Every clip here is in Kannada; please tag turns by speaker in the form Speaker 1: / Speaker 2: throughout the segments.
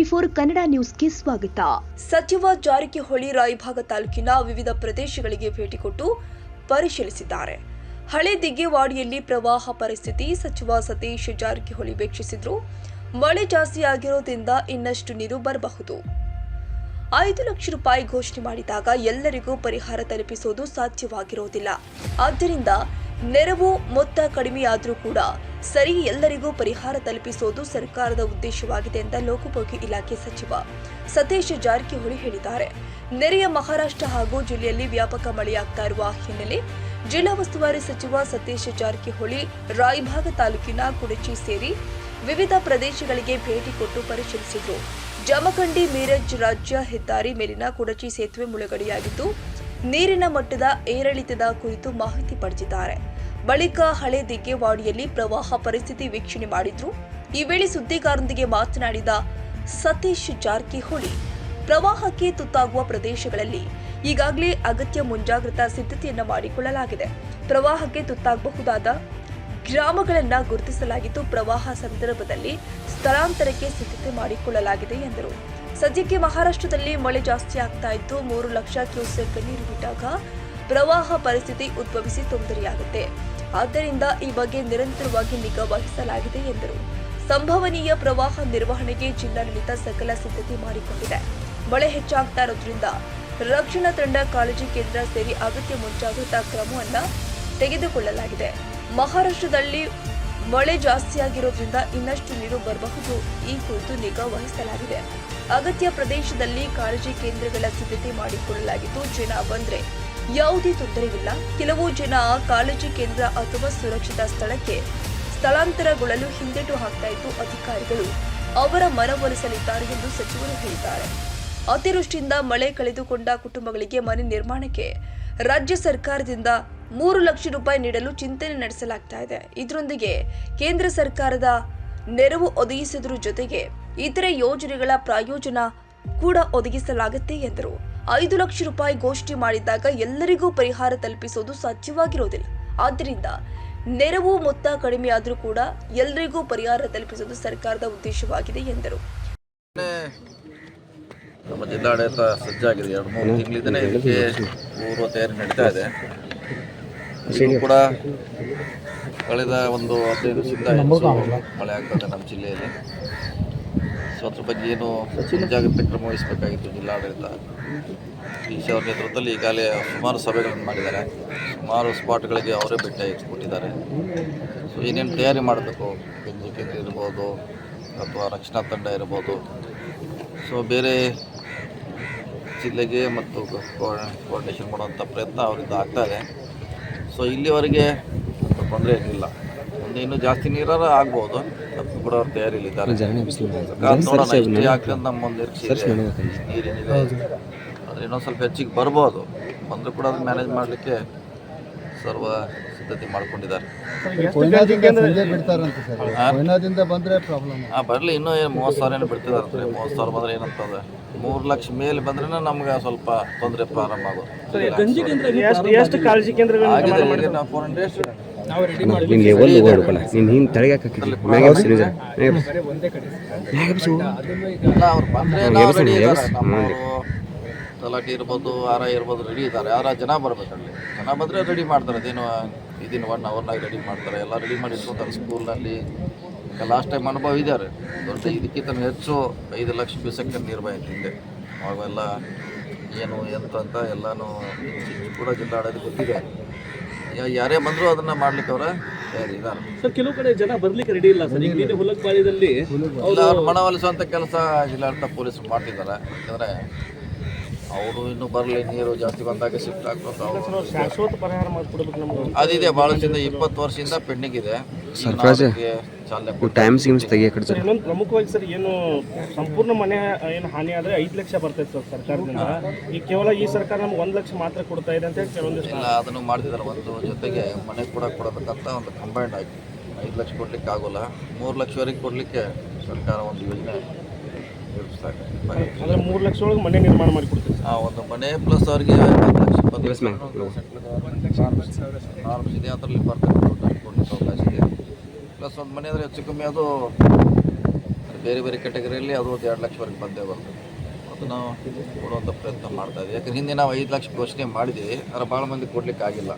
Speaker 1: N24 ಕನ್ನಡ ನ್ಯೂಸ್ಗೆ ಸ್ವಾಗತ. ಸಚಿವ ಜಾರಕಿಹೊಳಿ ರಾಯಭಾಗ ತಾಲೂಕಿನ ವಿವಿಧ ಪ್ರದೇಶಗಳಿಗೆ ಭೇಟಿ ಕೊಟ್ಟು ಪರಿಶೀಲಿಸಿದ್ದಾರೆ. ಹಳೆ ದಿಗ್ಗೆವಾಡಿಯಲ್ಲಿ ಪ್ರವಾಹ ಪರಿಸ್ಥಿತಿ ಸಚಿವ ಸತೀಶ್ ಜಾರಕಿಹೊಳಿ ವೀಕ್ಷಿಸಿದ್ರು. ಮಳೆ ಜಾಸ್ತಿ ಆಗಿರೋದ್ರಿಂದ ಇನ್ನಷ್ಟು ನೀರು ಬರಬಹುದು. 5 ಲಕ್ಷ ರೂಪಾಯಿ ಘೋಷಣೆ ಮಾಡಿದಾಗ ಎಲ್ಲರಿಗೂ ಪರಿಹಾರ ತಲುಪಿಸುವುದು ಸಾಧ್ಯವಾಗಿರುವುದಿಲ್ಲ. ಆದ್ದರಿಂದ ನೆರವು ಮೊತ್ತ ಕಡಿಮೆಯಾದರೂ ಕೂಡ ಸರಿ ಎಲ್ಲರಿಗೂ ಪರಿಹಾರ ತಲುಪಿಸುವುದು ಸರ್ಕಾರದ ಉದ್ದೇಶವಾಗಿದೆ ಎಂದು ಲೋಕೋಪಯೋಗಿ ಇಲಾಖೆ ಸಚಿವ ಸತೀಶ್ ಜಾರಕಿಹೊಳಿ ಹೇಳಿದ್ದಾರೆ. ನೆರೆಯ ಮಹಾರಾಷ್ಟ್ರ ಹಾಗೂ ಜಿಲ್ಲೆಯಲ್ಲಿ ವ್ಯಾಪಕ ಮಳೆಯಾಗ್ತಾ ಇರುವ ಹಿನ್ನೆಲೆ ಜಿಲ್ಲಾ ಉಸ್ತುವಾರಿ ಸಚಿವ ಸತೀಶ್ ಜಾರಕಿಹೊಳಿ ರಾಯಭಾಗ ತಾಲೂಕಿನ ಕುಡಚಿ ಸೇರಿ ವಿವಿಧ ಪ್ರದೇಶಗಳಿಗೆ ಭೇಟಿ ಕೊಟ್ಟು ಪರಿಶೀಲಿಸಿದರು. ಜಮಖಂಡಿ ಮೀರಜ್ ರಾಜ್ಯ ಹೆದ್ದಾರಿ ಮೇಲಿನ ಕುಡಚಿ ಸೇತುವೆ ಮುಳುಗಡೆಯಾಗಿದ್ದು ನೀರಿನ ಮಟ್ಟದ ಏರಿಳಿತದ ಕುರಿತು ಮಾಹಿತಿ ಪಡೆದಿದ್ದಾರೆ. ಬಳಿಕ ಹಳೆ ದಿಗ್ಗೆವಾಡಿಯಲ್ಲಿ ಪ್ರವಾಹ ಪರಿಸ್ಥಿತಿ ವೀಕ್ಷಣೆ ಮಾಡಿದ್ರು. ಈ ವೇಳೆ ಸುದ್ದಿಗಾರರೊಂದಿಗೆ ಮಾತನಾಡಿದ ಸತೀಶ್ ಜಾರಕಿಹೊಳಿ, ಪ್ರವಾಹಕ್ಕೆ ತುತ್ತಾಗುವ ಪ್ರದೇಶಗಳಲ್ಲಿ ಈಗಾಗಲೇ ಅಗತ್ಯ ಮುಂಜಾಗ್ರತಾ ಸಿದ್ಧತೆಯನ್ನು ಮಾಡಿಕೊಳ್ಳಲಾಗಿದೆ. ಪ್ರವಾಹಕ್ಕೆ ತುತ್ತಾಗಬಹುದಾದ ಗ್ರಾಮಗಳನ್ನು ಗುರುತಿಸಲಾಗಿದ್ದು ಪ್ರವಾಹ ಸಂದರ್ಭದಲ್ಲಿ ಸ್ಥಳಾಂತರಕ್ಕೆ ಸಿದ್ಧತೆ ಮಾಡಿಕೊಳ್ಳಲಾಗಿದೆ ಎಂದರು. ಸದ್ಯಕ್ಕೆ ಮಹಾರಾಷ್ಟ್ರದಲ್ಲಿ ಮಳೆ ಜಾಸ್ತಿ ಆಗ್ತಾ ಇದ್ದು 3 ಲಕ್ಷ ಕ್ಯೂಸೆಕ್ ನೀರು ಬಿಟ್ಟಾಗ ಪ್ರವಾಹ ಪರಿಸ್ಥಿತಿ ಉದ್ಭವಿಸಿ ತೊಂದರೆಯಾಗುತ್ತೆ. ಆದ್ದರಿಂದ ಈ ಬಗ್ಗೆ ನಿರಂತರವಾಗಿ ನಿಗಾ ವಹಿಸಲಾಗಿದೆ ಎಂದರು. ಸಂಭವನೀಯ ಪ್ರವಾಹ ನಿರ್ವಹಣೆಗೆ ಜಿಲ್ಲಾಡಳಿತ ಸಕಲ ಸಿದ್ಧತೆ ಮಾಡಿಕೊಂಡಿದೆ. ಮಳೆ ಹೆಚ್ಚಾಗ್ತಾ ಇರೋದ್ರಿಂದ ರಕ್ಷಣಾ ತಂಡ, ಕಾಳಜಿ ಕೇಂದ್ರ ಸೇರಿ ಅಗತ್ಯ ಮುಂಜಾಗ್ರತಾ ಕ್ರಮವನ್ನು ತೆಗೆದುಕೊಳ್ಳಲಾಗಿದೆ. ಮಹಾರಾಷ್ಟ್ರದಲ್ಲಿ ಮಳೆ ಜಾಸ್ತಿಯಾಗಿರೋದ್ರಿಂದ ಇನ್ನಷ್ಟು ನೀರು ಬರಬಹುದು. ಈ ಕುರಿತು ನಿಗಾ ವಹಿಸಲಾಗಿದೆ. ಅಗತ್ಯ ಪ್ರದೇಶದಲ್ಲಿ ಕಾಳಜಿ ಕೇಂದ್ರಗಳ ಸಿದ್ಧತೆ ಮಾಡಿಕೊಳ್ಳಲಾಗಿದ್ದು ಜನ ಬಂದ್ರೆ ಯಾವುದೇ ತೊಂದರೆಯಿಲ್ಲ. ಕೆಲವು ಜನ ಕಾಳಜಿ ಕೇಂದ್ರ ಅಥವಾ ಸುರಕ್ಷಿತ ಸ್ಥಳಕ್ಕೆ ಸ್ಥಳಾಂತರಗೊಳ್ಳಲು ಹಿಂದೇಟು ಹಾಕ್ತಾ ಇದ್ದು ಅಧಿಕಾರಿಗಳು ಅವರ ಮನವೊಲಿಸಲಿದ್ದಾರೆ ಎಂದು ಸಚಿವರು ಹೇಳಿದ್ದಾರೆ. ಅತಿವೃಷ್ಟಿಯಿಂದ ಮಳೆ ಕಳೆದುಕೊಂಡ ಕುಟುಂಬಗಳಿಗೆ ಮನೆ ನಿರ್ಮಾಣಕ್ಕೆ ರಾಜ್ಯ ಸರ್ಕಾರದಿಂದ 3 ಲಕ್ಷ ರೂಪಾಯಿ ನೀಡಲು ಚಿಂತನೆ ನಡೆಸಲಾಗ್ತಾ ಇದೆ. ಇದರೊಂದಿಗೆ ಕೇಂದ್ರ ಸರ್ಕಾರದ ನೆರವು ಒದಗಿಸುವುದರ ಜೊತೆಗೆ ಇತರೆ ಯೋಜನೆಗಳ ಪ್ರಾಯೋಜನ ಕೂಡ ಒದಗಿಸಲಾಗುತ್ತೆ ಎಂದರು. 5 ಲಕ್ಷ ರೂಪಾಯಿ ಘೋಷಣೆ ಮಾಡಿದಾಗ ಎಲ್ಲರಿಗೂ ಪರಿಹಾರ ತಲುಪಿಸುವುದು ಸಾಧ್ಯವಾಗಿರುವುದಿಲ್ಲ. ಆದ್ದರಿಂದ ನೆರವು ಮೊತ್ತ ಕಡಿಮೆಯಾದರೂ ಕೂಡ ಎಲ್ಲರಿಗೂ ಪರಿಹಾರ ತಲುಪಿಸುವುದು ಸರ್ಕಾರದ ಉದ್ದೇಶವಾಗಿದೆ ಎಂದರು.
Speaker 2: ನಮ್ಮ ಜಿಲ್ಲಾಡಳಿತ ಸಜ್ಜಾಗಿದೆ. 2-3 ತಿಂಗಳಿಂದಲೇ ಇದಕ್ಕೆ ಪೂರ್ವ ತಯಾರಿ ನಡೀತಾ ಇದೆ. ಇದು ಕೂಡ ಕಳೆದ 15 ದಿವಸದಿಂದ ಮಳೆ ಆಗ್ತದೆ ನಮ್ಮ ಜಿಲ್ಲೆಯಲ್ಲಿ. ಸೊ ಅದ್ರ ಬಗ್ಗೆ ಏನು ಮುಂಜಾಗ್ರತೆ ಕ್ರಮ ವಹಿಸಬೇಕಾಗಿತ್ತು ಜಿಲ್ಲಾಡಳಿತ. ಡಿಸಿ ಅವರ ನೇತೃತ್ವದಲ್ಲಿ ಈಗಾಗಲೇ ಸುಮಾರು ಸಭೆಗಳನ್ನು ಮಾಡಿದ್ದಾರೆ. ಸುಮಾರು ಸ್ಪಾಟ್ಗಳಿಗೆ ಅವರೇ ಭೇಟಿ ಕೊಟ್ಟಿದ್ದಾರೆ. ಸೊ ಏನೇನು ತಯಾರಿ ಮಾಡಬೇಕು, ಗಂಜಿ ಕೇಂದ್ರ ಇರ್ಬೋದು ಅಥವಾ ರಕ್ಷಣಾ ತಂಡ ಇರ್ಬೋದು, ಸೊ ಬೇರೆ ಜಿಲ್ಲೆಗೆ ಮತ್ತು ಕೋಆರ್ಡಿನೇಷನ್ ಮಾಡುವಂಥ ಪ್ರಯತ್ನ ಅವರಿಂದ ಆಗ್ತಾ ಇದೆ. ಸೊ ಇಲ್ಲಿವರೆಗೆ ತೊಂದರೆ ಏನಿಲ್ಲ. ಮುಂದೆ ಇನ್ನೂ ಜಾಸ್ತಿ ನೀರಾರ ಆಗ್ಬೋದು, ಅದಕ್ಕೂ ಕೂಡ ಅವ್ರ ತಯಾರಿಯಲ್ಲಿದ್ದಾರೆ. ನೋಡೋಣ ಇಷ್ಟೇ ಆಗ್ತದೆ ನಮ್ಮ ಒಂದು ನಿರೀಕ್ಷೆ ನೀರೇನಿದೆ. ಆದರೆ ಇನ್ನೊಂದು ಸ್ವಲ್ಪ ಹೆಚ್ಚಿಗೆ ಬರ್ಬೋದು. ಬಂದರೂ ಕೂಡ ಅದನ್ನು ಮ್ಯಾನೇಜ್ ಮಾಡಲಿಕ್ಕೆ ಸರ್ವ ಸಿದ್ಧತೆ ಮಾಡ್ಕೊಂಡಿದ್ದಾರೆ. ಬರಲಿ, ಇನ್ನೂ ಏನು 30,000 ಏನು ಬಿಡ್ತಿದ್ದಾರೆ. 30,000 ಬಂದರೆ ಏನಂತಂದ್ರೆ 3 ಲಕ್ಷ ಮೇಲೆ ಬಂದ್ರೆ ನಮ್ಗೆ ಸ್ವಲ್ಪ ತೊಂದರೆ ಪ್ರಾರಂಭ ಆಗೋದು. ತಲಾಟಿ ಇರ್ಬೋದು, ಆರ ಇರ್ಬೋದು, ರೆಡಿ ಇದ್ದಾರೆ. ಯಾರ ಜನ ಬರ್ಬೇಕಲ್ಲಿ. ಜನ ಬಂದರೆ ರೆಡಿ ಮಾಡ್ತಾರೆ. ಅದೇನು ಇದನ್ನು 1 ಅವರ್ನಾಗ ರೆಡಿ ಮಾಡ್ತಾರೆ. ಎಲ್ಲ ರೆಡಿ ಮಾಡಿ ಇಟ್ಕೊತಾರೆ. ಸ್ಕೂಲ್ನಲ್ಲಿ ಲಾಸ್ಟ್ ಟೈಮ್ ಅನುಭವ ಇದ್ದಾರೆ. ದೊಡ್ಡ ಇದಕ್ಕಿಂತ ಹೆಚ್ಚು 5 ಲಕ್ಷ ಕ್ಯೂಸೆಕ್ ನೀರು ಬಂದಿತ್ತು ಹಿಂದೆ. ಅವೆಲ್ಲ ಏನು ಎಂತ ಅಂತ ಎಲ್ಲನೂ ಕೂಡ ಜಿಲ್ಲಾಡಳಿತ ಗೊತ್ತಿದೆ. ಯಾರೇ ಬಂದರೂ ಅದನ್ನು ಮಾಡ್ಲಿಕ್ಕೆ ಅವರ ತಯಾರಿ ಇದ್ದಾರೆ.
Speaker 3: ಸರ್, ಕೆಲವು ಕಡೆ ಜನ ಬರ್ಲಿಕ್ಕೆ ರೆಡಿ ಇಲ್ಲ ಸರ್. ಈಗ ಹುಲಕ್ಪಾಳ್ಯದಲ್ಲಿ
Speaker 2: ಅವ್ರು ಮನವೊಲಿಸುವಂಥ ಕೆಲಸ ಜಿಲ್ಲಾಡಳಿತ ಪೊಲೀಸರು ಮಾಡ್ತಿದ್ದಾರೆ. ಯಾಕಂದರೆ ಅವರು ಇನ್ನೂ ಬರಲಿ, ನೀರು ಜಾಸ್ತಿ ಬಂದಾಗ ಶಿಫ್ಟ್ ಆಗ್ಬೇಕು.
Speaker 3: ಶಾಶ್ವತ ಪರಿಹಾರ ಮಾಡಿಕೊಡ್ಬೇಕು ನಮ್ಗೆ.
Speaker 2: ಅದಿದೆ, ಭಾಳ ವರ್ಷದಿಂದ 20 ವರ್ಷದಿಂದ ಪೆಂಡಿಂಗ್ ಇದೆ.
Speaker 3: ಇನ್ನೊಂದು ಪ್ರಮುಖವಾಗಿ ಸರ್, ಏನು ಸಂಪೂರ್ಣ ಮನೆ ಏನು ಹಾನಿ ಆದರೆ 5 ಲಕ್ಷ ಬರ್ತೈತೆ ಸರ್ ಸರ್ಕಾರದಿಂದ. ಈಗ ಕೇವಲ ಈ ಸರ್ಕಾರ ನಮ್ಗೆ 1 ಲಕ್ಷ ಮಾತ್ರ ಕೊಡ್ತಾ ಇದೆ ಅಂತ ಹೇಳಿ ಕೆಲವೊಂದಿಷ್ಟು
Speaker 2: ಅದನ್ನು ಮಾಡ್ತಿದ್ದಾರೆ. ಒಂದು ಜೊತೆಗೆ ಮನೆ ಕೂಡ ಕೊಡಬೇಕಂತ ಒಂದು ಕಂಬೈಂಡ್ ಆಗಿ 5 ಲಕ್ಷ ಕೊಡ್ಲಿಕ್ಕೆ ಆಗೋಲ್ಲ. 3 ಲಕ್ಷವರೆಗೆ ಕೊಡಲಿಕ್ಕೆ ಸರ್ಕಾರ ಒಂದು ಯೋಜನೆ ರೂಪಿಸ್ತಾ ಇದೆ.
Speaker 3: ಅಂದರೆ 3 ಲಕ್ಷ ಒಳಗೆ ಮನೆ ನಿರ್ಮಾಣ ಮಾಡಿಕೊಡ್ತೀವಿ.
Speaker 2: ಒಂದು ಮನೆ ಪ್ಲಸ್ ಅವರಿಗೆ 20 ಲಕ್ಷ ನಾರ್ಮ್ಸ್ ಇದೆ. ಅದರಲ್ಲಿ ಬರ್ತದೆ ಕೊಡಲಿಕ್ಕೆ ಅವಕಾಶ ಇದೆ. ಪ್ಲಸ್ ಒಂದು ಮನೆ ಅಂದರೆ ಹೆಚ್ಚು ಕಮ್ಮಿ ಅದು ಬೇರೆ ಬೇರೆ ಕ್ಯಾಟಗರಿಯಲ್ಲಿ ಅದು 2 ಲಕ್ಷವರೆಗೆ ಬಂದೇ ಬರ್ತದೆ. ಅದು ನಾವು ಕೊಡುವಂಥ ಪ್ರಯತ್ನ ಮಾಡ್ತಾ ಇದ್ದೀವಿ. ಯಾಕಂದ್ರೆ ಹಿಂದೆ ನಾವು 5 ಲಕ್ಷ ಘೋಷಣೆ ಮಾಡಿದ್ದೀವಿ, ಆದರೆ ಭಾಳ ಮಂದಿ ಕೊಡಲಿಕ್ಕೆ ಆಗಿಲ್ಲ.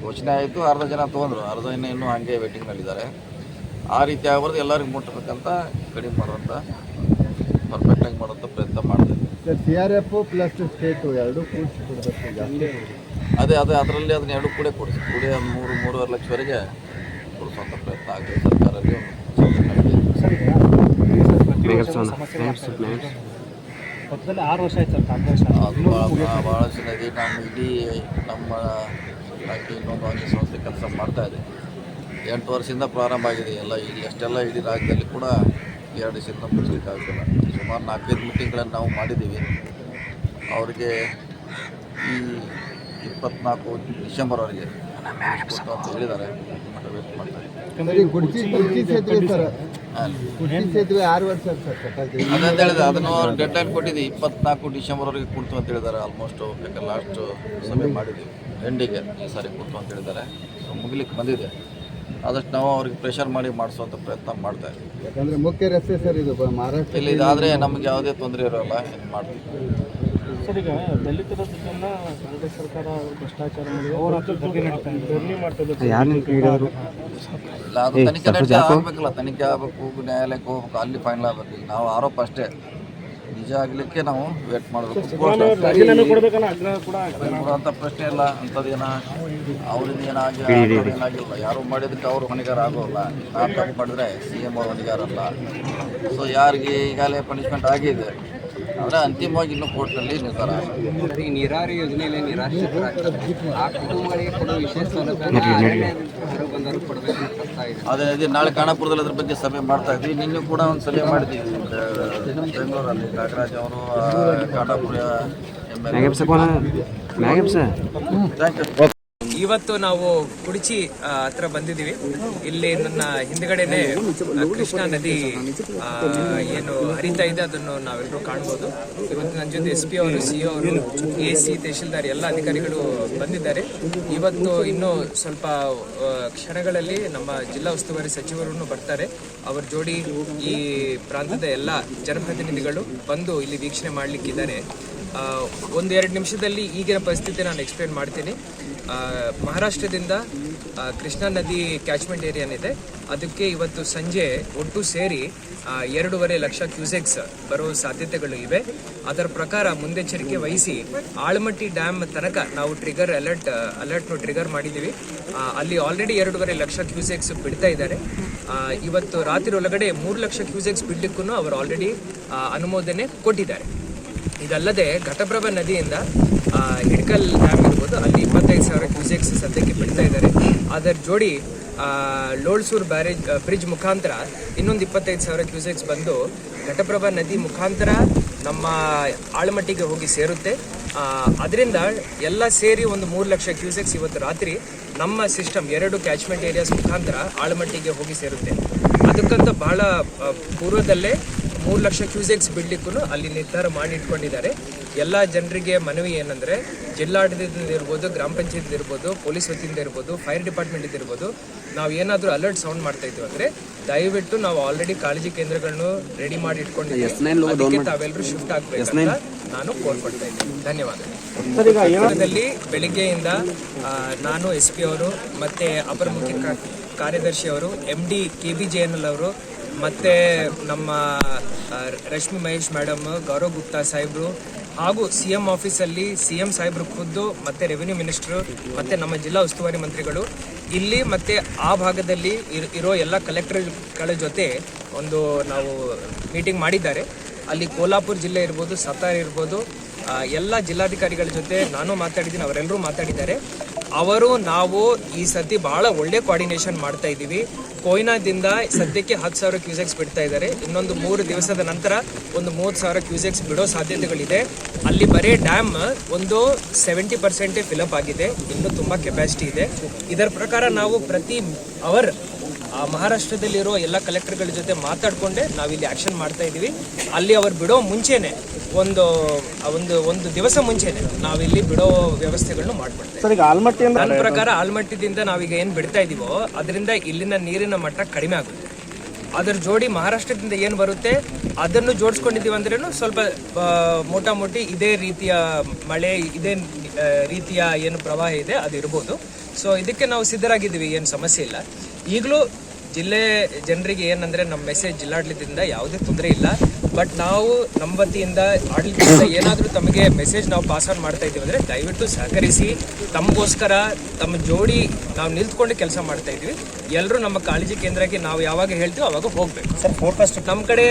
Speaker 2: ಘೋಷಣೆ ಆಯಿತು, ಅರ್ಧ ಜನ ತೊಗೊಂಡ್ರು, ಅರ್ಧ ಇನ್ನೂ ಹಾಗೆ ವೇಟಿಂಗ್ನಲ್ಲಿದ್ದಾರೆ. ಆ ರೀತಿ ಆಗಬಾರ್ದು, ಎಲ್ಲರಿಗೂ ಮುಟ್ಟಬೇಕಂತ ಕಡಿಮೆ ಮಾಡುವಂಥ ಪರ್ಫೆಕ್ಟಾಗಿ ಮಾಡುವಂಥ ಪ್ರಯತ್ನ ಮಾಡ್ತೀವಿ.
Speaker 4: ಸರ್ CRF ಪ್ಲಸ್ ಸ್ಟೇಟು ಎರಡೂ ಕೂಡಿಸಿ ಕೊಡಬೇಕು ಜಾಸ್ತಿ.
Speaker 2: ಅದೇ ಅದರಲ್ಲಿ ಅದನ್ನ ಎರಡು ಕೂಡಿ ಒಂದು 3-3.5 ಲಕ್ಷವರೆಗೆ ಕೊಡಿಸುವಂಥ ಪ್ರಯತ್ನ ಆಗಿದೆ ಸರ್ಕಾರದಲ್ಲಿ.
Speaker 3: ಪಕ್ಕದಲ್ಲಿ 6 ವರ್ಷ ಆಯ್ತು ಸರ್ ಕಾಂಗ್ರೆಸ್.
Speaker 2: ಅದು ಭಾಳ ಚೆನ್ನಾಗಿ ನಮ್ಮ ಇಡೀ ನಮ್ಮ ಇಲಾಖೆ ಇನ್ನೊಂದು ಅಂಗಡಿ ಸಂಸ್ಥೆ ಕೆಲಸ ಮಾಡ್ತಾ ಇದೆ. 8 ವರ್ಷದಿಂದ ಪ್ರಾರಂಭ ಆಗಿದೆ. ಎಷ್ಟೆಲ್ಲ ಇಡೀ ರಾಜ್ಯದಲ್ಲಿ ಕೂಡ 2 ದಿವಸದಿಂದ ಮುಚ್ಚಲಿಕ್ಕೆ ಆಗಿಲ್ಲ. ಸುಮಾರು 4-5 ಮೀಟಿಂಗ್ಗಳನ್ನು ನಾವು ಮಾಡಿದ್ದೀವಿ. ಅವರಿಗೆ ಈ 24 ಡಿಸೆಂಬರ್ವರೆಗೆ ಅಂತ ಹೇಳಿದ್ದಾರೆ. ವೇಟ್ ಮಾಡ್ತಾರೆ.
Speaker 4: ಕುರ್ಚಿ ಸೇತುವೆ ಸರ್, ಕುರ್ಚಿ ಸೇತುವೆ 6 ವರ್ಷ ಸರ್ ಕಟ್ಟಾಗಿದೆ.
Speaker 2: ಅದಂತ ಹೇಳಿದೆ, ಅದನ್ನು ಡೆಡ್ ಲೈನ್ ಕೊಟ್ಟಿದ್ದೀವಿ. 24 ಡಿಸೆಂಬರ್ವರೆಗೆ ಕೊಡ್ತು ಅಂತ ಹೇಳಿದ್ದಾರೆ. ಆಲ್ಮೋಸ್ಟ್ ಯಾಕಂದ್ರೆ ಲಾಸ್ಟ್ ಸಭೆ ಮಾಡಿದ್ದೀವಿ, ಎಂಡಿಗೆ ಈ ಸಾರಿ ಕೊಡ್ತು ಅಂತ ಹೇಳಿದ್ದಾರೆ. ಸೊ ಮುಗಿಲಿಕ್ಕೆ ಬಂದಿದೆ. ಆದಷ್ಟು ನಾವು ಅವ್ರಿಗೆ ಪ್ರೆಷರ್ ಮಾಡಿ ಮಾಡಿಸುವಂಥ ಪ್ರಯತ್ನ ಮಾಡ್ತಾ ಇದ್ದೀವಿ.
Speaker 4: ಯಾಕಂದರೆ ಮುಖ್ಯ ರಸ್ತೆ ಸರ್ ಇದು ಮಹಾರಾಷ್ಟ್ರ.
Speaker 2: ಇಲ್ಲಿ ಇದಾದರೆ ನಮಗೆ ಯಾವುದೇ ತೊಂದರೆ ಇರೋಲ್ಲ, ಇದು ಮಾಡ್ತೀವಿ.
Speaker 3: ಸರ್ ಈಗ ದಲಿತರ ದುಡ್ಡನ್ನು ಕಾಂಗ್ರೆಸ್ ಸರ್ಕಾರ ಭ್ರಷ್ಟಾಚಾರ ಮಾಡಿ ಧರಣಿ ಮಾಡ್ತದೆ.
Speaker 2: ಇಲ್ಲ, ಅದು ತನಿಖೆ ಆಗಬೇಕಲ್ಲ, ತನಿಖೆ ಆಗಬೇಕು, ನ್ಯಾಯಾಲಯಕ್ಕೆ ಹೋಗ್ಬೇಕು, ಅಲ್ಲಿ ಫೈನಲ್ ಆಗಬೇಕು. ಈಗ ನಾವು ಆರೋಪ ಅಷ್ಟೇ, ನಿಜ ಆಗಲಿಕ್ಕೆ ನಾವು ವೇಟ್ ಮಾಡಬೇಕು.
Speaker 3: ರಾಜೀನಾಮೆ ಕೊಡಬೇಕನ್ನೋ ಆಗ್ರಹ ಕೂಡ
Speaker 2: ಕೊಡುವಂಥ ಪ್ರಶ್ನೆ ಇಲ್ಲ. ಅಂಥದ್ದೇನ ಅವರಿಂದ ಏನಾಗಿಲ್ಲ, ಯಾರು ಮಾಡಿದ್ದಕ್ಕೆ ಅವರು ಹೊಣೆಗಾರ ಆಗೋಲ್ಲ. ನಾನು ತಪ್ಪು ಮಾಡಿದ್ರೆ CM ಅವ್ರು ಹೊಣೆಗಾರ ಅಲ್ಲ. ಸೊ ಯಾರಿಗೆ ಈಗಾಗಲೇ ಪನಿಷ್ಮೆಂಟ್ ಆಗಿದೆ, ಆದರೆ ಅಂತಿಮವಾಗಿ ಇನ್ನೂ ಕೋರ್ಟ್ನಲ್ಲಿ ನಿರ್ಧಾರ ಆಗಿದೆ.
Speaker 5: ಈ ನೀರಾವರಿ ಯೋಜನೆಯಲ್ಲಿ ನಿರಾಶ್ರಿತರಾಗ್ತಾರೆ, ಆ ಕುಟುಂಬಗಳಿಗೆ ಕೊಡುವ ವಿಶೇಷ ಸೌಲಭ್ಯ ಬಂದರು ಕೊಡಬೇಕಂತ ಬರ್ತಾ ಇದೆ.
Speaker 2: ಅದೇ ನಾಳೆ ಖಾನಾಪುರದಲ್ಲಿ ಅದ್ರ ಬಗ್ಗೆ ಸಭೆ ಮಾಡ್ತಾ ಇದ್ವಿ. ನಿನ್ನೆ ಕೂಡ ಒಂದು ಸಭೆ ಮಾಡಿದ್ದೀವಿ ಬೆಂಗಳೂರಲ್ಲಿ. ನಾಗರಾಜ್ ಅವರು ಖಾನಾಪುರ ಥ್ಯಾಂಕ್ ಯು.
Speaker 5: ಇವತ್ತು ನಾವು ಕುಡಚಿ ಹತ್ರ ಬಂದಿದ್ದೀವಿ. ಇಲ್ಲಿ ನನ್ನ ಹಿಂದ್ಗಡೆನೆ ಕೃಷ್ಣಾ ನದಿ ಏನು ಹರಿತಾ ಇದೆ, ಅದನ್ನು ನಾವೆಲ್ಲರೂ ಕಾಣ್ಬೋದು. ಇವತ್ತು ನನ್ನ ಜೊತೆ SP ಅವರು, CO ಅವರು, AC, ತಹಶೀಲ್ದಾರ್ ಎಲ್ಲ ಅಧಿಕಾರಿಗಳು ಬಂದಿದ್ದಾರೆ. ಇವತ್ತು ಇನ್ನೂ ಸ್ವಲ್ಪ ಕ್ಷಣಗಳಲ್ಲಿ ನಮ್ಮ ಜಿಲ್ಲಾ ಉಸ್ತುವಾರಿ ಸಚಿವರನ್ನು ಬರ್ತಾರೆ. ಅವರ ಜೋಡಿ ಈ ಪ್ರಾಂತದ ಎಲ್ಲ ಜನಪ್ರತಿನಿಧಿಗಳು ಬಂದು ಇಲ್ಲಿ ವೀಕ್ಷಣೆ ಮಾಡಲಿಕ್ಕಿದ್ದಾರೆ. 1-2 ನಿಮಿಷದಲ್ಲಿ ಈಗಿನ ಪರಿಸ್ಥಿತಿ ನಾನು ಎಕ್ಸ್ಪ್ಲೇನ್ ಮಾಡ್ತೀನಿ. ಮಹಾರಾಷ್ಟ್ರದಿಂದ ಕೃಷ್ಣಾ ನದಿ ಕ್ಯಾಚ್ಮೆಂಟ್ ಏರಿಯಾ ಏನಿದೆ, ಅದಕ್ಕೆ ಇವತ್ತು ಸಂಜೆ ಒಟ್ಟು ಸೇರಿ 2.5 ಲಕ್ಷ ಕ್ಯೂಸೆಕ್ಸ್ ಬರೋ ಸಾಧ್ಯತೆಗಳು ಇವೆ. ಅದರ ಪ್ರಕಾರ ಮುನ್ನೆಚ್ಚರಿಕೆ ವಹಿಸಿ ಆಳಮಟ್ಟಿ ಡ್ಯಾಮ್ ತನಕ ನಾವು ಅಲರ್ಟ್ನು ಟ್ರಿಗರ್ ಮಾಡಿದ್ದೀವಿ. ಅಲ್ಲಿ ಆಲ್ರೆಡಿ 2.5 ಲಕ್ಷ ಕ್ಯೂಸೆಕ್ಸ್ ಬಿಡ್ತಾ ಇದ್ದಾರೆ. ಇವತ್ತು ರಾತ್ರಿ ಒಳಗಡೆ 3 ಲಕ್ಷ ಕ್ಯೂಸೆಕ್ಸ್ ಬಿಡ್ಲಿಕ್ಕೂ ಅವರು ಆಲ್ರೆಡಿ ಅನುಮೋದನೆ ಕೊಟ್ಟಿದ್ದಾರೆ. ಇದಲ್ಲದೆ ಘಟಪ್ರಭಾ ನದಿಯಿಂದ ಹಿಡ್ಕಲ್ ಡ್ಯಾಮ್ ಇರ್ಬೋದು, ಅಲ್ಲಿ 25,000 ಕ್ಯೂಸೆಕ್ಸ್ ಸದ್ಯಕ್ಕೆ ಬಿಡ್ತಾ ಇದ್ದಾರೆ. ಅದರ ಜೋಡಿ ಲೋಳ್ಸೂರ್ ಬ್ರಿಡ್ಜ್ ಮುಖಾಂತರ ಇನ್ನೊಂದು 25,000 ಕ್ಯೂಸೆಕ್ಸ್ ಬಂದು ಘಟಪ್ರಭಾ ನದಿ ಮುಖಾಂತರ ನಮ್ಮ ಆಳಮಟ್ಟಿಗೆ ಹೋಗಿ ಸೇರುತ್ತೆ. ಅದರಿಂದ ಎಲ್ಲ ಸೇರಿ ಒಂದು 3 ಲಕ್ಷ ಕ್ಯೂಸೆಕ್ಸ್ ಇವತ್ತು ರಾತ್ರಿ ನಮ್ಮ ಸಿಸ್ಟಮ್ 2 ಕ್ಯಾಚ್ಮೆಂಟ್ ಏರಿಯಾಸ್ ಮುಖಾಂತರ ಆಳಮಟ್ಟಿಗೆ ಹೋಗಿ ಸೇರುತ್ತೆ. ಅದಕ್ಕಂತ ಬಹಳ ಪೂರ್ವದಲ್ಲೇ 3 ಲಕ್ಷ ಕ್ಯೂಸೆಕ್ಸ್ ಬಿಡ್ಲಿಕ್ಕೂ ಅಲ್ಲಿ ನಿರ್ಧಾರ ಮಾಡಿ ಇಟ್ಕೊಂಡಿದ್ದಾರೆ. ಎಲ್ಲ ಜನರಿಗೆ ಮನವಿ ಏನಂದರೆ, ಜಿಲ್ಲಾಡಳಿತದಿಂದ ಇರ್ಬೋದು, ಗ್ರಾಮ ಪಂಚಾಯತ್ ಇರ್ಬೋದು, ಪೊಲೀಸ್ ವತಿಯಿಂದ ಇರ್ಬೋದು, ಫೈರ್ ಡಿಪಾರ್ಟ್ಮೆಂಟ್ ಇರ್ಬೋದು, ನಾವು ಏನಾದರೂ ಅಲರ್ಟ್ ಸೌಂಡ್ ಮಾಡ್ತಾ ಇದ್ದೀವಿ ಅಂದರೆ ದಯವಿಟ್ಟು ನಾವು ಆಲ್ರೆಡಿ ಕಾಳಜಿ ಕೇಂದ್ರಗಳನ್ನು ರೆಡಿ ಮಾಡಿ ಇಟ್ಕೊಂಡಿದ್ದೀವಿ. ಅದಕ್ಕೆ ತಾವೆಲ್ಲರೂ ಶಿಫ್ಟ್ ಆಗಬೇಕಂತ ನಾನು ಕೋರ್ಕೊಳ್ತಾ ಇದ್ದೀನಿ. ಧನ್ಯವಾದಗಳು. ಬೆಳಿಗ್ಗೆಯಿಂದ ನಾನು SP ಅವರು ಮತ್ತು ಅಪರ ಮುಖ್ಯ ಕಾರ್ಯದರ್ಶಿ ಅವರು, MD KBJNL ಅವರು, ಮತ್ತು ನಮ್ಮ ರಶ್ಮಿ ಮಹೇಶ್ ಮೇಡಮ್, ಗೌರವ್ ಗುಪ್ತಾ ಸಾಹೇಬರು ಹಾಗೂ CM ಆಫೀಸಲ್ಲಿ CM ಸಾಹೇಬರು ಖುದ್ದು, ಮತ್ತು ರೆವಿನ್ಯೂ ಮಿನಿಸ್ಟ್ರು, ಮತ್ತು ನಮ್ಮ ಜಿಲ್ಲಾ ಉಸ್ತುವಾರಿ ಮಂತ್ರಿಗಳು ಇಲ್ಲಿ ಮತ್ತು ಆ ಭಾಗದಲ್ಲಿ ಇರೋ ಎಲ್ಲ ಕಲೆಕ್ಟರ್ಗಳ ಜೊತೆ ನಾವು ಮೀಟಿಂಗ್ ಮಾಡಿದ್ದಾರೆ. ಅಲ್ಲಿ ಕೋಲ್ಹಾಪುರ ಜಿಲ್ಲೆ ಇರ್ಬೋದು, ಸತಾರ ಇರ್ಬೋದು, ಎಲ್ಲ ಜಿಲ್ಲಾಧಿಕಾರಿಗಳ ಜೊತೆ ನಾನು ಮಾತಾಡಿದ್ದೀನಿ, ಅವರೆಲ್ಲರೂ ಮಾತಾಡಿದ್ದಾರೆ. ನಾವು ಈ ಸತಿ ಭಾಳ ಒಳ್ಳೆ ಕೋಆರ್ಡಿನೇಷನ್ ಮಾಡ್ತಾ ಇದ್ದೀವಿ. ಕೊಯ್ನಾದಿಂದ ಸದ್ಯಕ್ಕೆ 10,000 ಕ್ಯೂಸೆಕ್ಸ್ ಬಿಡ್ತಾ ಇದ್ದಾರೆ. ಇನ್ನೊಂದು 3 ದಿವಸದ ನಂತರ ಒಂದು 30,000 ಕ್ಯೂಸೆಕ್ಸ್ ಬಿಡೋ ಸಾಧ್ಯತೆಗಳಿದೆ. ಅಲ್ಲಿ ಬರೀ ಡ್ಯಾಮ್ ಒಂದು 70% ಫಿಲಪ್ ಆಗಿದೆ, ಇನ್ನೂ ತುಂಬ ಕೆಪಾಸಿಟಿ ಇದೆ. ಇದರ ಪ್ರಕಾರ ನಾವು ಪ್ರತಿ ಅವರ್ ಮಹಾರಾಷ್ಟ್ರದಲ್ಲಿರೋ ಎಲ್ಲ ಕಲೆಕ್ಟರ್ಗಳ ಜೊತೆ ಮಾತಾಡಿಕೊಂಡೆ ನಾವಿಲ್ಲಿ ಆ್ಯಕ್ಷನ್ ಮಾಡ್ತಾ ಇದ್ದೀವಿ. ಅಲ್ಲಿ ಅವ್ರು ಬಿಡೋ ಮುಂಚೆನೆ ಒಂದು ದಿವಸ ಮುಂಚೆನೆ ನಾವಿಲ್ಲಿ ಬಿಡೋ ವ್ಯವಸ್ಥೆಗಳನ್ನು ಮಾಡ್ಕೊಡ್ತೇವೆ. ನನ್ನ ಪ್ರಕಾರ ಆಲ್ಮಟ್ಟಿದಿಂದ ನಾವೀಗ ಏನು ಬಿಡ್ತಾ ಇದೀವೋ ಅದರಿಂದ ಇಲ್ಲಿನ ನೀರಿನ ಮಟ್ಟ ಕಡಿಮೆ ಆಗುತ್ತೆ. ಅದರ ಜೋಡಿ ಮಹಾರಾಷ್ಟ್ರದಿಂದ ಏನು ಬರುತ್ತೆ ಅದನ್ನು ಜೋಡಿಸ್ಕೊಂಡಿದ್ದೀವಿ ಅಂದ್ರೂ ಸ್ವಲ್ಪ ಮೋಟಾಮೋಟಿ ಇದೇ ರೀತಿಯ ಮಳೆ, ಇದೇ ರೀತಿಯ ಏನು ಪ್ರವಾಹ ಇದೆ ಅದು ಇರ್ಬೋದು. ಸೊ ಇದಕ್ಕೆ ನಾವು ಸಿದ್ಧರಾಗಿದ್ದೀವಿ, ಏನು ಸಮಸ್ಯೆ ಇಲ್ಲ. ಈಗಲೂ ಜಿಲ್ಲೆ ಜನರಿಗೆ ಏನಂದರೆ ನಮ್ಮ ಮೆಸೇಜ್ ಜಿಲ್ಲಾಡಳಿತದಿಂದ ಯಾವುದೇ ತೊಂದರೆ ಇಲ್ಲ. ಬಟ್ ನಾವು ನಮ್ಮ ವತಿಯಿಂದ ಆಡಳಿತದಿಂದ ಏನಾದರೂ ತಮಗೆ ಮೆಸೇಜ್ ನಾವು ಪಾಸ್ ಆನ್ ಮಾಡ್ತಾ ಇದ್ದೀವಿ ಅಂದರೆ ದಯವಿಟ್ಟು ಸಹಕರಿಸಿ. ತಮಗೋಸ್ಕರ ತಮ್ಮ ಜೋಡಿ ನಾವು ನಿಂತ್ಕೊಂಡು ಕೆಲಸ ಮಾಡ್ತಾ ಇದ್ದೀವಿ. ಎಲ್ಲರೂ ನಮ್ಮ ಕಾಳಜಿ ಕೇಂದ್ರಕ್ಕೆ ನಾವು ಯಾವಾಗ ಹೇಳ್ತೀವೋ ಅವಾಗ ಹೋಗಬೇಕು. ಸರ್, ಫೋರ್ಕಾಸ್ಟ್ ನಮ್ಮ ಕಡೆ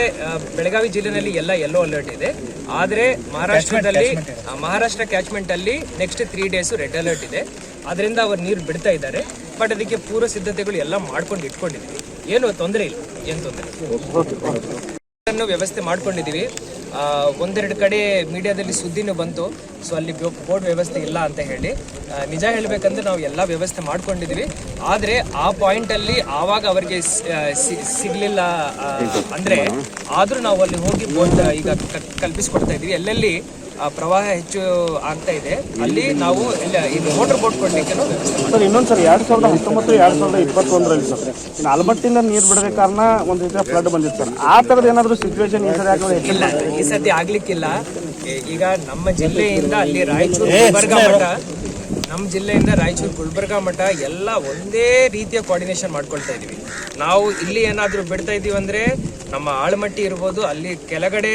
Speaker 5: ಬೆಳಗಾವಿ ಜಿಲ್ಲೆಯಲ್ಲಿ ಎಲ್ಲ ಯೆಲ್ಲೋ ಅಲರ್ಟ್ ಇದೆ. ಆದರೆ ಮಹಾರಾಷ್ಟ್ರ ಕ್ಯಾಚ್ಮೆಂಟಲ್ಲಿ ನೆಕ್ಸ್ಟ್ 3 days ರೆಡ್ ಅಲರ್ಟ್ ಇದೆ. ಅದರಿಂದ ಅವರು ನೀರು ಬಿಡ್ತಾ ಇದ್ದಾರೆ. ಬಟ್ ಅದಕ್ಕೆ ಪೂರ್ವ ಸಿದ್ಧತೆಗಳು ಎಲ್ಲ ಮಾಡ್ಕೊಂಡು ಇಟ್ಕೊಂಡಿದ್ದೀವಿ. ಏನು ತೊಂದರೆ ಇಲ್ಲ, ಏನು ತೊಂದರೆ ಇಲ್ಲ. ವ್ಯವಸ್ಥೆ ಮಾಡ್ಕೊಂಡಿದ್ದೀವಿ. ಒಂದೆರಡು ಕಡೆ ಮೀಡಿಯಾದಲ್ಲಿ ಸುದ್ದಿನೂ ಬಂತು, ಸೊ ಅಲ್ಲಿ ಬೋರ್ಡ್ ವ್ಯವಸ್ಥೆ ಇಲ್ಲ ಅಂತ ಹೇಳಿ. ನಿಜ ಹೇಳಬೇಕಂದ್ರೆ ನಾವು ಎಲ್ಲ ವ್ಯವಸ್ಥೆ ಮಾಡ್ಕೊಂಡಿದ್ದೀವಿ. ಆದರೆ ಆ ಪಾಯಿಂಟಲ್ಲಿ ಆವಾಗ ಅವರಿಗೆ ಸಿಗಲಿಲ್ಲ ಅಂದರೆ ಆದರೂ ನಾವು ಅಲ್ಲಿ ಹೋಗಿ ಬೋರ್ಡ್ ಈಗ ಕಲ್ಪಿಸ್ಕೊಡ್ತಾ ಇದ್ದೀವಿ. ಎಲ್ಲೆಲ್ಲಿ ಪ್ರವಾಹ ಹೆಚ್ಚು ಆಗ್ತಾ ಇದೆ ಅಲ್ಲಿ ನಾವು ಇಲ್ಲಿ ಮೋಟರ್ ಬೋಟ್ ಕೊಡಲಿಕ್ಕೆ
Speaker 3: ಸರ್. ಇನ್ನೊಂದು ಸರ್, 2019 2021ರಲ್ಲಿ ಸರ್ ಆಲ್ಮಟ್ಟಿಯಿಂದ ನೀರು ಬಿಡೋದೇ ಕಾರಣ ಒಂದು ರೀತಿಯ ಫ್ಲಡ್ ಬಂದಿತ್ತು ಸರ್. ಆ ಥರದ್ದು ಏನಾದರೂ ಸಿಚುವೇಶನ್ ಈ ಸರಿ ಆಗೋದು
Speaker 5: ಇಲ್ಲ, ಈ ಸತಿ ಆಗ್ಲಿಕ್ಕಿಲ್ಲ. ಈಗ ನಮ್ಮ ಜಿಲ್ಲೆಯಿಂದ ಅಲ್ಲಿ ರಾಯಚೂರು ಗುಲ್ಬರ್ಗಾ ಮಠ, ನಮ್ಮ ಜಿಲ್ಲೆಯಿಂದ ರಾಯಚೂರು ಗುಲ್ಬರ್ಗಾ ಮಠ ಎಲ್ಲ ಒಂದೇ ರೀತಿಯ ಕೋಆರ್ಡಿನೇಷನ್ ಮಾಡ್ಕೊಳ್ತಾ ಇದೀವಿ. ನಾವು ಇಲ್ಲಿ ಏನಾದರೂ ಬಿಡ್ತಾ ಇದೀವಿ ಅಂದರೆ ನಮ್ಮ ಆಳಮಟ್ಟಿ ಇರ್ಬೋದು, ಅಲ್ಲಿ ಕೆಳಗಡೆ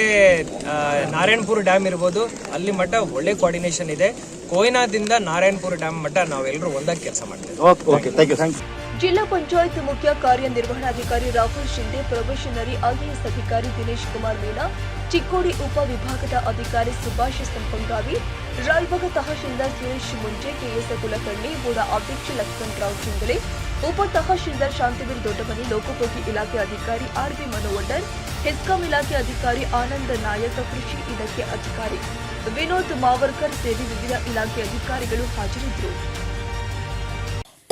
Speaker 5: ನಾರಾಯಣಪುರ ಡ್ಯಾಮ್ ಇರ್ಬೋದು, ಅಲ್ಲಿ ಮಠ ಒಳ್ಳೆ ಕೋಆರ್ಡಿನೇಷನ್ ಇದೆ. ಕೊಯ್ನಾದಿಂದ ನಾರಾಯಣಪುರ ಡ್ಯಾಮ್ ಮಠ ನಾವೆಲ್ಲರೂ ಒಂದಾಗಿ ಕೆಲಸ ಮಾಡ್ತೇವೆ.
Speaker 1: ಜಿಲ್ಲಾ ಪಂಚಾಯತ್ ಮುಖ್ಯ ಕಾರ್ಯನಿರ್ವಹಣಾಧಿಕಾರಿ ರಾಹುಲ್ ಶಿಂದೆ, ಪ್ರೊಬೇಷನರಿ IAS ಅಧಿಕಾರಿ ದಿನೇಶ್ ಕುಮಾರ್ ಮೀನಾ, ಚಿಕ್ಕೋಡಿ ಉಪ ವಿಭಾಗದ ಅಧಿಕಾರಿ ಸುಭಾಷ್ ಸಂಪಂಗಾವಿ, ರಾಯಬಾಗ ತಹಶೀಲ್ದಾರ್ ಸುರೇಶ್ ಮುಂಜೆ, KS ಕುಲಕರ್ಣಿ, ಬೋಡಾ ಅಧ್ಯಕ್ಷ ಲಕ್ಷ್ಮಣರಾವ್ ಚಿಂಗಲೆ, ಉಪ ತಹಶೀಲ್ದಾರ್ ಶಾಂತಿವೀರ್ ದೊಡ್ಡಮನಿ, ಲೋಕೋಪಯೋಗಿ ಇಲಾಖೆ ಅಧಿಕಾರಿ RB ಮನೋವಂಡರ್, ಹೆಸ್ಕಾಂ ಇಲಾಖೆ ಅಧಿಕಾರಿ ಆನಂದ್ ನಾಯಕ್, ಕೃಷಿ ಇಲಾಖೆ ಅಧಿಕಾರಿ ವಿನೋದ್ ಮಾವರ್ಕರ್ ಸೇರಿ ವಿವಿಧ ಇಲಾಖೆ ಅಧಿಕಾರಿಗಳು ಹಾಜರಿದ್ದರು.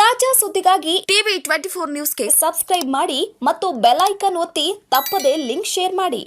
Speaker 6: ತಾಜಾ ಸುದ್ದಿಗಾಗಿ ಟಿವಿ 24 ನ್ಯೂಸ್ಗೆ ಸಬ್ಸ್ಕ್ರೈಬ್ ಮಾಡಿ ಮತ್ತು ಬೆಲ್ ಐಕಾನ್ ಒತ್ತಿ ತಪ್ಪದೇ ಲಿಂಕ್ ಶೇರ್ ಮಾಡಿ.